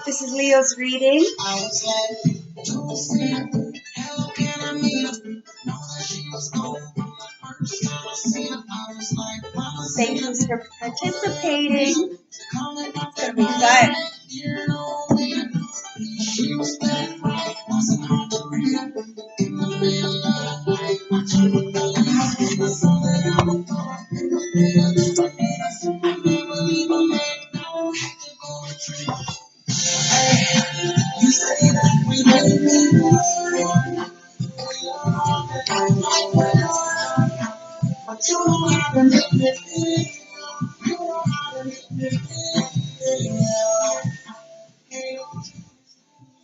This is Leo's reading. Thank you for participating. It's gonna be fun.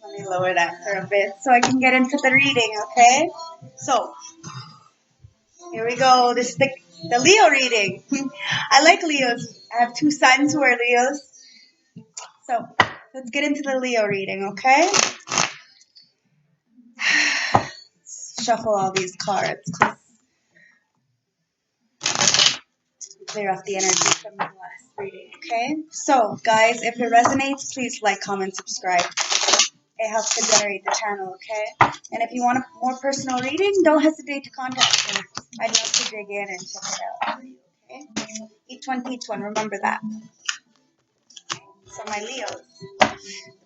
Let me lower that for a bit so I can get into the reading, okay? So, here we go. This is the Leo reading. I like Leos. I have two sons who are Leos. So, let's get into the Leo reading, okay? Shuffle all these cards. Clear off the energy from the last reading, okay? So, guys, if it resonates, please like, comment, subscribe. It helps to generate the channel, okay? And if you want a more personal reading, don't hesitate to contact me. I'd love to dig in and check it out for you, okay? Each one teach one, remember that. So my Leos. The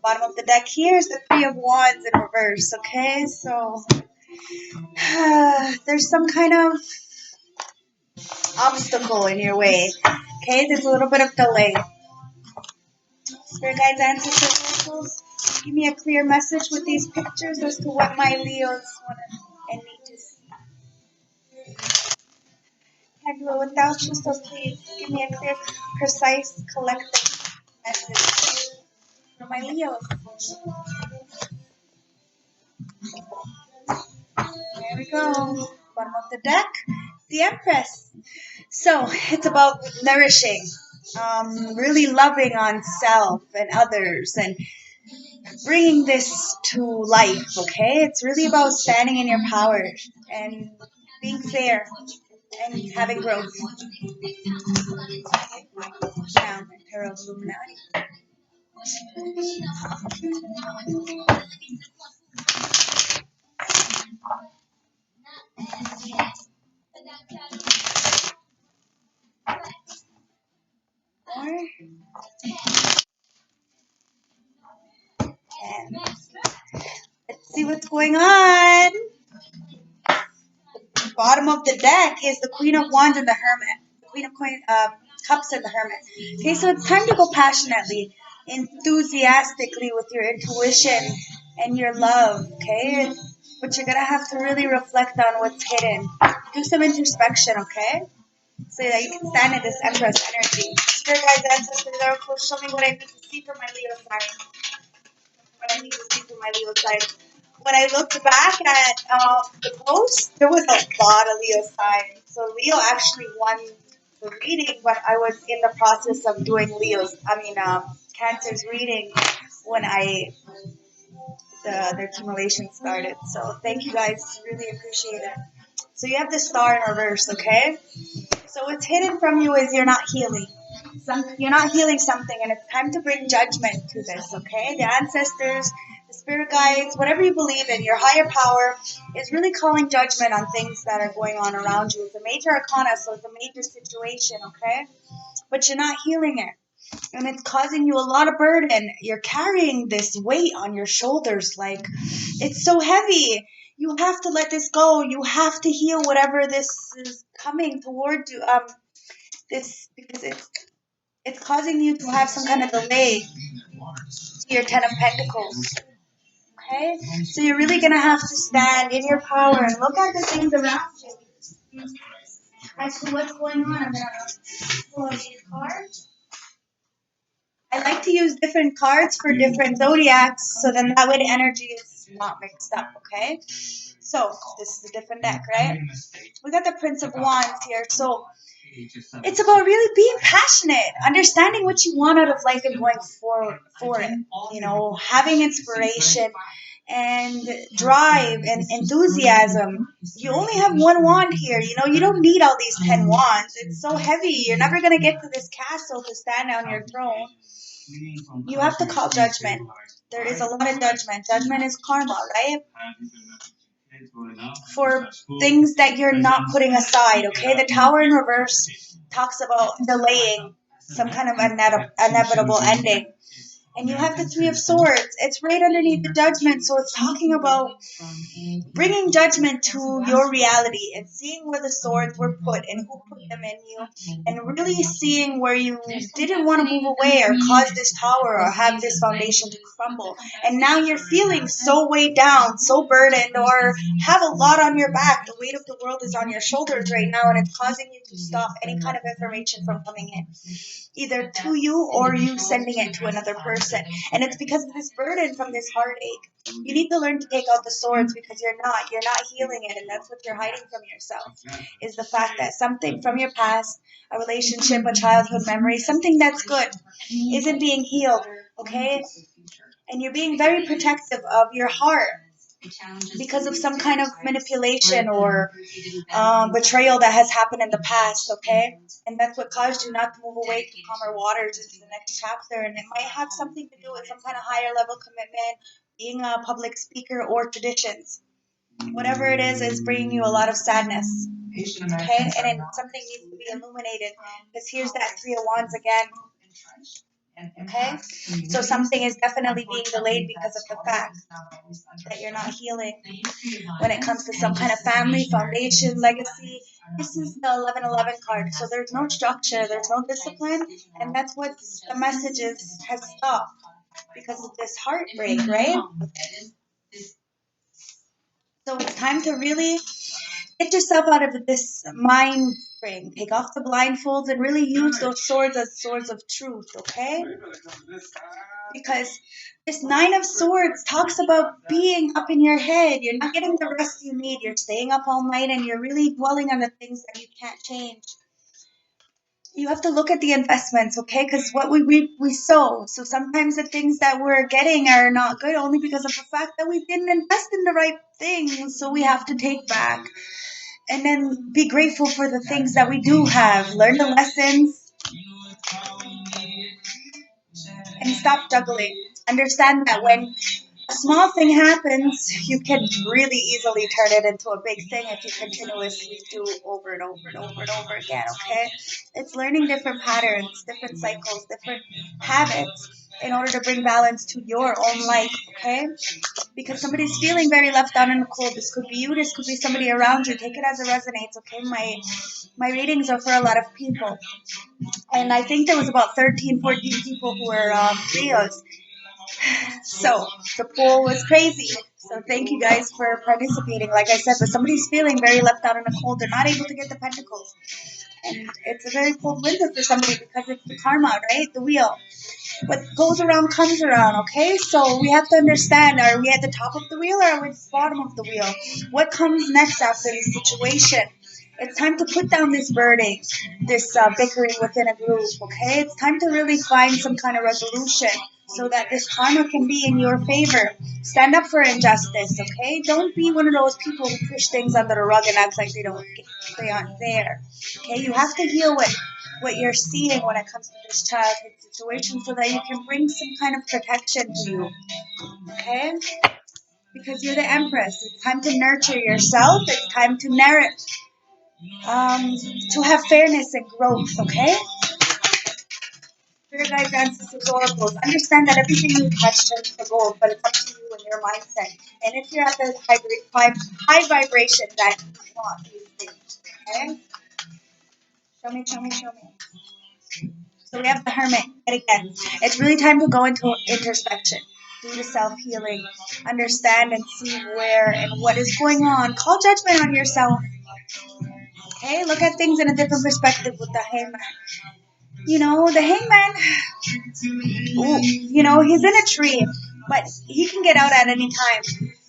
bottom of the deck here is the Three of Wands in reverse, okay? So there's some kind of obstacle in your way, okay? There's a little bit of delay. Spirit guides, ancestors, oracles, give me a clear message with these pictures as to what my Leos want and need to see. Can't do it without you, so please give me a clear, precise, collective message for my Leos. There we go. Bottom of the deck, the Empress. So it's about nourishing, really loving on self and others, and bringing this to life, okay? It's really about standing in your power and being fair and having growth. Now, Tarot of Illuminati. And let's see what's going on. The bottom of the deck is the Queen of Wands and the Hermit. The Queen of Cups and the Hermit. Okay, so it's time to go passionately, enthusiastically with your intuition and your love, okay? But you're going to have to really reflect on what's hidden. Do some introspection, okay? So that you can stand in this Empress energy. Spirit guides, ancestors, oracles, show me what I need to see for my Leo sign. What I need to see for my Leo sign. When I looked back at the post, there was a lot of Leo signs. So Leo actually won the reading, but I was in the process of doing Cancer's reading when the accumulation started. So thank you guys, really appreciate it. So you have the star in reverse, okay? So what's hidden from you is you're not healing. You're not healing something, and it's time to bring judgment to this, okay? The ancestors, the spirit guides, whatever you believe in, your higher power is really calling judgment on things that are going on around you. It's a major arcana, so it's a major situation, okay? But you're not healing it. And it's causing you a lot of burden. You're carrying this weight on your shoulders. Like, it's so heavy. You have to let this go. You have to heal whatever this is coming toward you. Because it's causing you to have some kind of delay to your Ten of Pentacles. Okay? So you're really going to have to stand in your power and look at the things around you. As to what's going on, I'm going to pull out these cards. I like to use different cards for different zodiacs, so then that way the energy is not mixed up, okay? So, this is a different deck, right? We got the Prince of Wands here, so it's about really being passionate, understanding what you want out of life and going for it. You know, having inspiration and drive and enthusiasm. You only have one wand here. You know, you don't need all these 10 wands. It's so heavy. You're never going to get to this castle to stand on your throne. You have to call judgment. There is a lot of judgment. Judgment is karma, right? For things that you're not putting aside, okay? The Tower in reverse talks about delaying some kind of inevitable ending. And you have the Three of Swords. It's right underneath the judgment. So it's talking about bringing judgment to your reality and seeing where the swords were put and who put them in you, and really seeing where you didn't want to move away or cause this tower or have this foundation to crumble. And now you're feeling so weighed down, so burdened, or have a lot on your back. The weight of the world is on your shoulders right now, and it's causing you to stop any kind of information from coming in, either to you or you sending it to another person. And it's because of this burden from this heartache. You need to learn to take out the swords, because you're not healing it, and that's what you're hiding from yourself, is the fact that something from your past, a relationship, a childhood memory, something that's good, isn't being healed, okay? And you're being very protective of your heart because of some kind of manipulation or betrayal that has happened in the past, okay? And that's what caused you not to move away to calmer waters into the next chapter. And it might have something to do with some kind of higher level commitment, being a public speaker, or traditions. Whatever it is bringing you a lot of sadness, okay? And then something needs to be illuminated, because here's that Three of Wands again. Okay? So something is definitely being delayed because of the fact that you're not healing when it comes to some kind of family, foundation, legacy. This is the 1111 card. So there's no structure, there's no discipline, and that's what the message has stopped because of this heartbreak, right? So it's time to really get yourself out of this mind frame. Take off the blindfolds and really use those swords as swords of truth, okay? Because this Nine of Swords talks about being up in your head. You're not getting the rest you need. You're staying up all night and you're really dwelling on the things that you can't change. You have to look at the investments, okay? Because what we reap, we sow. So sometimes the things that we're getting are not good only because of the fact that we didn't invest in the right things. So we have to take back. And then be grateful for the things that we do have. Learn the lessons and stop juggling. Understand that when a small thing happens, you can really easily turn it into a big thing if you continuously do over and over and over and over again, okay? It's learning different patterns, different cycles, different habits in order to bring balance to your own life, okay? Because somebody's feeling very left out in the cold. This could be you, this could be somebody around you. Take it as it resonates, okay? My readings are for a lot of people. And I think there was about 13, 14 people who were Rios. So the poll was crazy. So thank you guys for participating. Like I said, but somebody's feeling very left out in the cold. They're not able to get the pentacles. And it's a very cold winter for somebody because it's the karma, right? The wheel. What goes around comes around, okay? So we have to understand, are we at the top of the wheel or are we at the bottom of the wheel? What comes next after this situation? It's time to put down this burden, this bickering within a group, okay? It's time to really find some kind of resolution so that this karma can be in your favor. Stand up for injustice, okay? Don't be one of those people who push things under the rug and act like they aren't there, okay? You have to heal what you're seeing when it comes to this childhood situation so that you can bring some kind of protection to you, okay? Because you're the Empress. It's time to nurture yourself. It's time to to have fairness and growth, okay? Spirit guides, ancestors, oracles. Understand that everything you touch turns to gold, but it's up to you and your mindset. And if you're at the high vibration that you want these things, okay? Show me, show me, show me. So we have the Hermit. And again, it's really time to go into introspection. Do the self-healing. Understand and see where and what is going on. Call judgment on yourself. Okay? Look at things in a different perspective with the Hangman. You know, the Hangman, ooh, you know, he's in a tree, but he can get out at any time.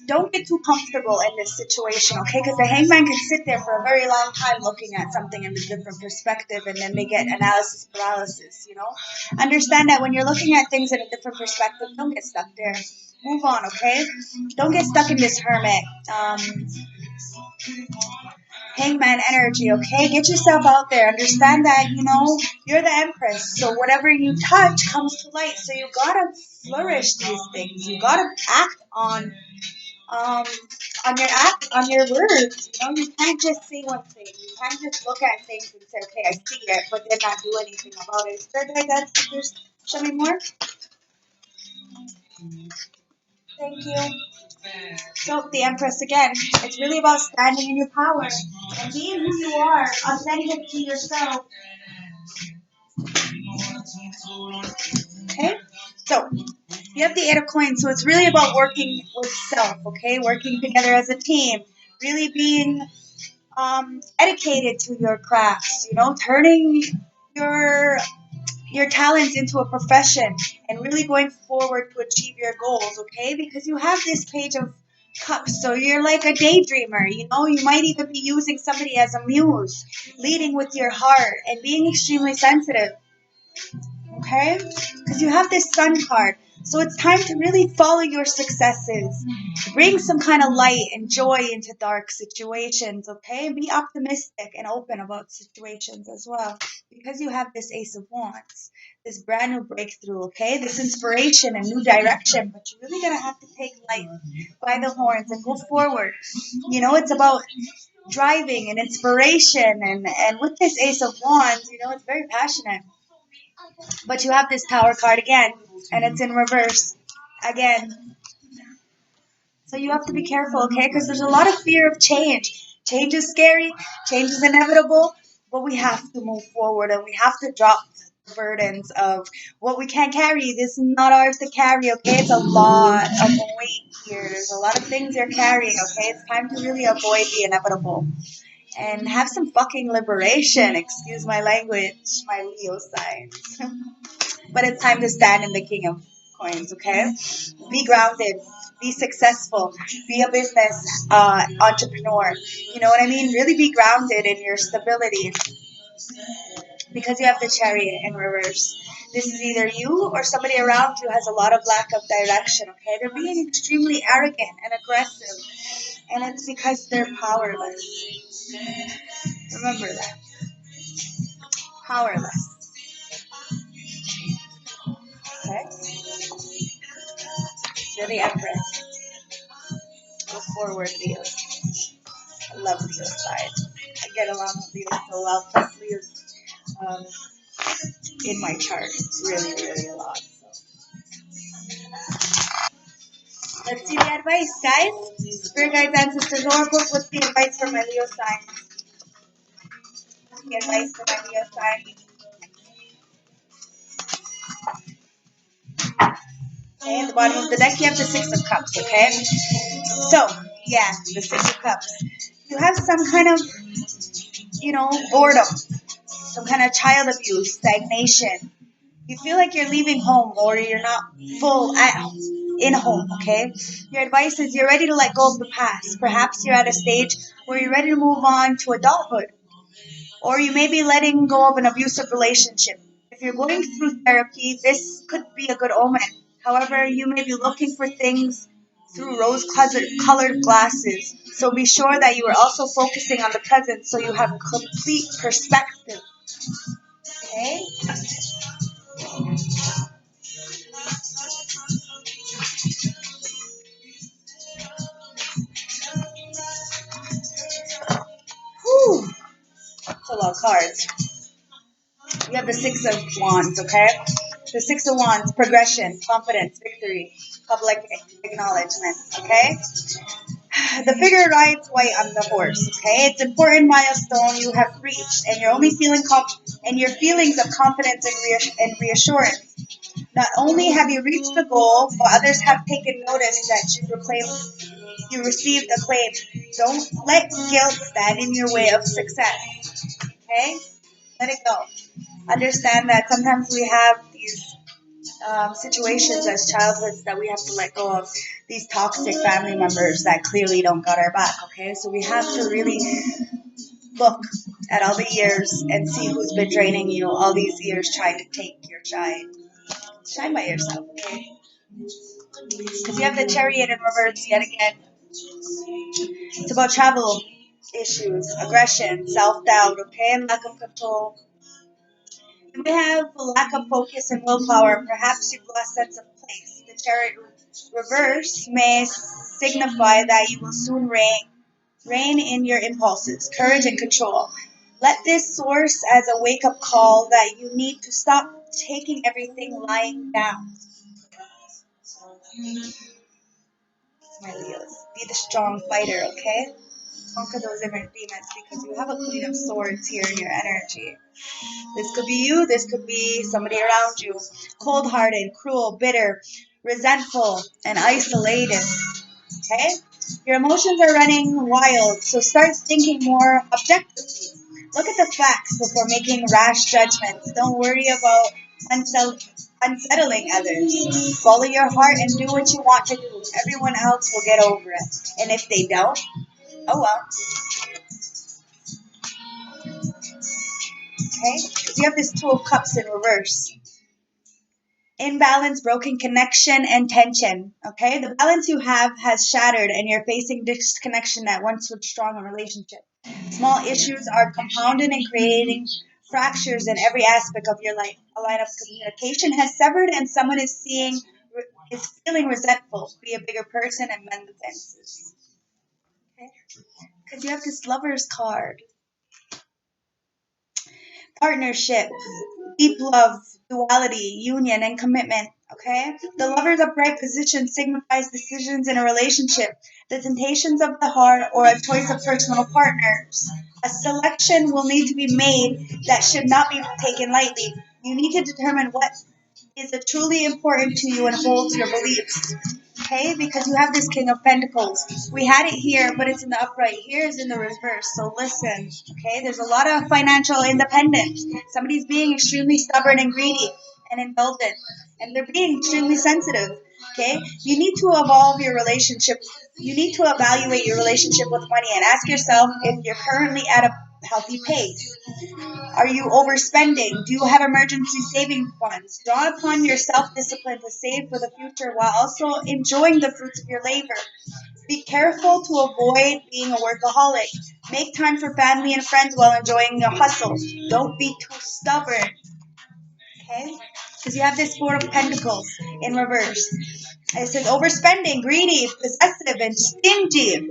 Don't get too comfortable in this situation, okay? Because the Hangman can sit there for a very long time looking at something in a different perspective, and then they get analysis paralysis, you know? Understand that when you're looking at things in a different perspective, don't get stuck there. Move on, okay? Don't get stuck in this hermit. Hangman energy, okay? Get yourself out there. Understand that, you're the empress. So whatever you touch comes to light. So you gotta flourish these things. You gotta act um on your words. You can't just say one thing. You can't just look at things and say, okay, I see it, but then not do anything about it. Spirit guides, show me more. Thank you. So the Empress again. It's really about standing in your power and being who you are, authentic to yourself. Okay? So you have the Eight of Coins, so it's really about working with self, okay? Working together as a team. Really being dedicated to your crafts, turning your your talents into a profession and really going forward to achieve your goals, okay? Because you have this Page of Cups, so you're like a daydreamer, you might even be using somebody as a muse, leading with your heart and being extremely sensitive, okay? Because you have this Sun card. So it's time to really follow your successes. Bring some kind of light and joy into dark situations, okay? Be optimistic and open about situations as well. Because you have this Ace of Wands, this brand new breakthrough, okay? This inspiration and new direction. But you're really going to have to take life by the horns and go forward. It's about driving and inspiration. And with this Ace of Wands, it's very passionate. But you have this Tower card again, and it's in reverse again. So you have to be careful, okay? Because there's a lot of fear of change. Change is scary, change is inevitable, but we have to move forward and we have to drop the burdens of what we can't carry. This is not ours to carry, okay? It's a lot of weight here. There's a lot of things you're carrying, okay? It's time to really avoid the inevitable and have some fucking liberation. Excuse my language, my Leo signs. But it's time to stand in the King of Coins, okay? Be grounded, be successful, be a business entrepreneur. You know what I mean? Really be grounded in your stability because you have the Chariot in reverse. This is either you or somebody around you has a lot of lack of direction, okay? They're being extremely arrogant and aggressive, and it's because they're powerless. Remember that. Powerless. Okay? You're the Empress. Go forward, Leo. I love Leo's side. I get along with Leo so well. Plus, Leo's in my chart really, really a lot. So. Let's see the advice, guys. Spirit guides, ancestors, oracles. What's the advice for my Leo sign? What's the advice for my Leo sign? Okay, at the bottom of the deck, you have the Six of Cups, okay? So, yeah, the Six of Cups. You have some kind of, boredom, some kind of child abuse, stagnation. You feel like you're leaving home or you're not full in home, okay? Your advice is you're ready to let go of the past. Perhaps you're at a stage where you're ready to move on to adulthood. Or you may be letting go of an abusive relationship. If you're going through therapy, this could be a good omen. However, you may be looking for things through rose-colored glasses. So be sure that you are also focusing on the present so you have complete perspective. Okay? Whew. That's a lot of cards. You have the Six of Wands, okay? The Six of Wands, progression, confidence, victory, public acknowledgement, okay? The figure rides white on the horse, okay? It's an important milestone you have reached, and you're only feeling and your feelings of confidence and reassurance. Not only have you reached the goal, but others have taken notice that you received acclaim. Don't let guilt stand in your way of success, okay? Let it go. Understand that sometimes we have these situations as childhoods that we have to let go of, these toxic family members that clearly don't got our back, okay? So we have to really look at all the years and see who's been draining you all these years trying to take your shine. Shine by yourself, okay? Because you have the Chariot in reverse yet again. It's about travel. issues, aggression, self-doubt, okay, and lack of control. You may have a lack of focus and willpower. Perhaps you've lost sense of place. The chariot reverse may signify that you will soon rein in your impulses, courage, and control. Let this source as a wake-up call that you need to stop taking everything lying down. My Leos, be the strong fighter, okay? Conquer those inner demons because you have a Queen of Swords here in your energy. This could be you, this could be somebody around you. Cold hearted, cruel, bitter, resentful, and isolated. Okay? Your emotions are running wild, so start thinking more objectively. Look at the facts before making rash judgments. Don't worry about unsettling others. Follow your heart and do what you want to do. Everyone else will get over it. And if they don't, oh well. Okay? You have this Two of Cups in reverse. Imbalance, broken connection, and tension. Okay? The balance you have has shattered and you're facing disconnection that once was strong in relationship. Small issues are compounded and creating fractures in every aspect of your life. A line of communication has severed and someone is feeling resentful. Be a bigger person and mend the fences. Okay? Because you have this Lover's card. Partnership, deep love, duality, union, and commitment. Okay? The Lover's upright position signifies decisions in a relationship, the temptations of the heart, or a choice of personal partners. A selection will need to be made that should not be taken lightly. You need to determine what is truly important to you and holds your beliefs. Okay, because you have this King of Pentacles. We had it here, but it's in the upright. Here is in the reverse. So listen, okay, there's a lot of financial independence. Somebody's being extremely stubborn and greedy and indulgent, and they're being extremely sensitive. Okay, you need to evolve your relationship. You need to evaluate your relationship with money and ask yourself if you're currently at a healthy pace. Are you overspending? Do you have emergency saving funds? Draw upon your self discipline to save for the future while also enjoying the fruits of your labor. Be careful to avoid being a workaholic. Make time for family and friends while enjoying your hustle. Don't be too stubborn. Okay? Because you have this Four of Pentacles in reverse. It says overspending, greedy, possessive, and stingy.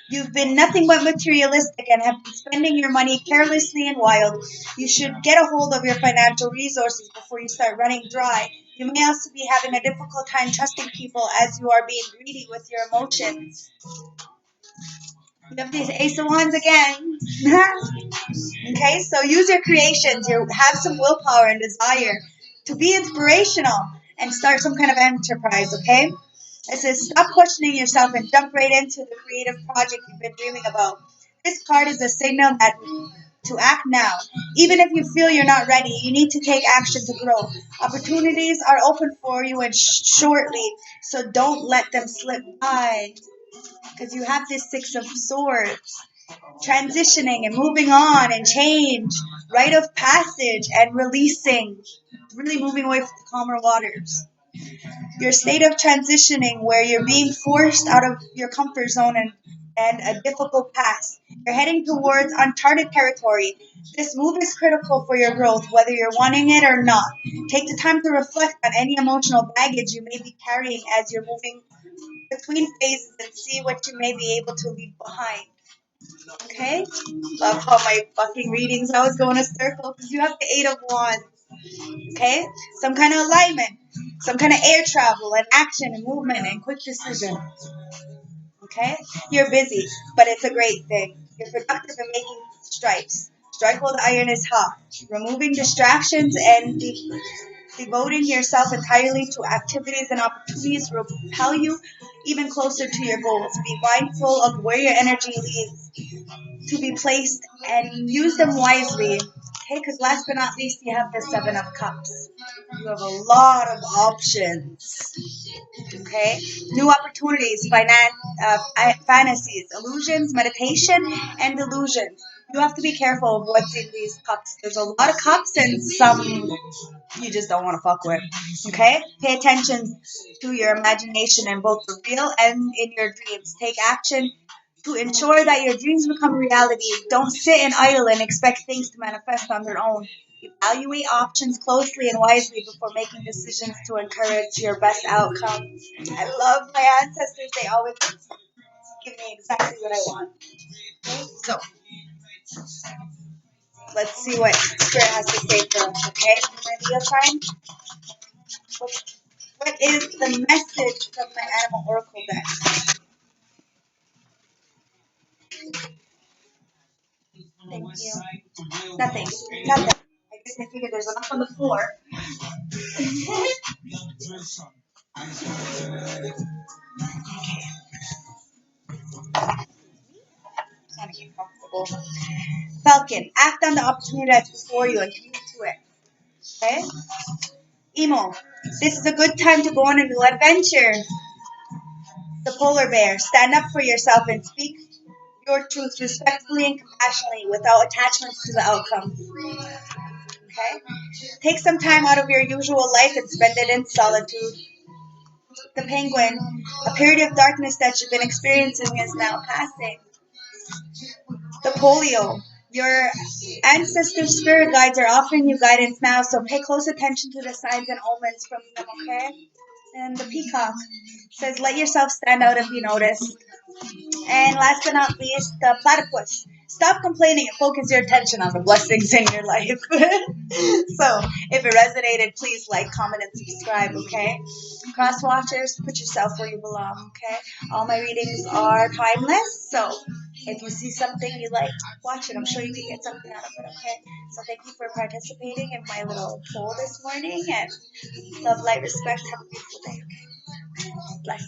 You've been nothing but materialistic and have been spending your money carelessly and wild. You should get a hold of your financial resources before you start running dry. You may also be having a difficult time trusting people as you are being greedy with your emotions. You have these Ace of Wands again. Okay, so use your creations. You have some willpower and desire to be inspirational and start some kind of enterprise, okay? It says, stop questioning yourself and jump right into the creative project you've been dreaming about. This card is a signal that to act now. Even if you feel you're not ready, you need to take action to grow. Opportunities are open for you and shortly, so don't let them slip by. Because you have this Six of Swords. Transitioning and moving on and change, rite of passage and releasing, really moving away from the calmer waters. Your state of transitioning where you're being forced out of your comfort zone and a difficult past. You're heading towards uncharted territory. This move is critical for your growth, whether you're wanting it or not. Take the time to reflect on any emotional baggage you may be carrying as you're moving between phases and see what you may be able to leave behind. Okay? Love how my fucking readings always go in a circle because you have the Eight of Wands. Okay? Some kind of alignment, some kind of air travel and action and movement and quick decision. Okay? You're busy, but it's a great thing. You're productive in making strikes. Strike while the iron is hot. Removing distractions and devoting yourself entirely to activities and opportunities will propel you even closer to your goals. Be mindful of where your energy leads to be placed and use them wisely. Okay, because last but not least, you have the Seven of Cups. You have a lot of options. Okay, new opportunities, fantasies, illusions, meditation, and delusions. You have to be careful of what's in these cups. There's a lot of cups and some you just don't want to fuck with. Okay? Pay attention to your imagination in both the real and in your dreams. Take action To ensure that your dreams become reality, don't sit in idle and expect things to manifest on their own. Evaluate options closely and wisely before making decisions to encourage your best outcome. I love my ancestors. They always give me exactly what I want. Okay? So, let's see what Spirit has to say for us, okay? Ready your time? What is the message from my animal oracle deck? Thank you. Nothing. Nothing. I guess I figured there's enough on the floor. Kind of get comfortable. Falcon, act on the opportunity that's before you and commit to it. Okay? Emo, this is a good time to go on a new adventure. The polar bear, stand up for yourself and speak your truth respectfully and compassionately without attachments to the outcome. Okay? Take some time out of your usual life and spend it in solitude. The penguin, a period of darkness that you've been experiencing is now passing. The polio, your ancestor spirit guides are offering you guidance now, so pay close attention to the signs and omens from them, okay? And the peacock says, let yourself stand out and be noticed. And last but not least, the platypus. Stop complaining and focus your attention on the blessings in your life. So, if it resonated, please like, comment, and subscribe, okay? Cross watchers, put yourself where you belong, okay? All my readings are timeless, so if you see something you like, watch it. I'm sure you can get something out of it, okay? So, thank you for participating in my little poll this morning, and love, light, respect. Have a beautiful day, okay? Bless.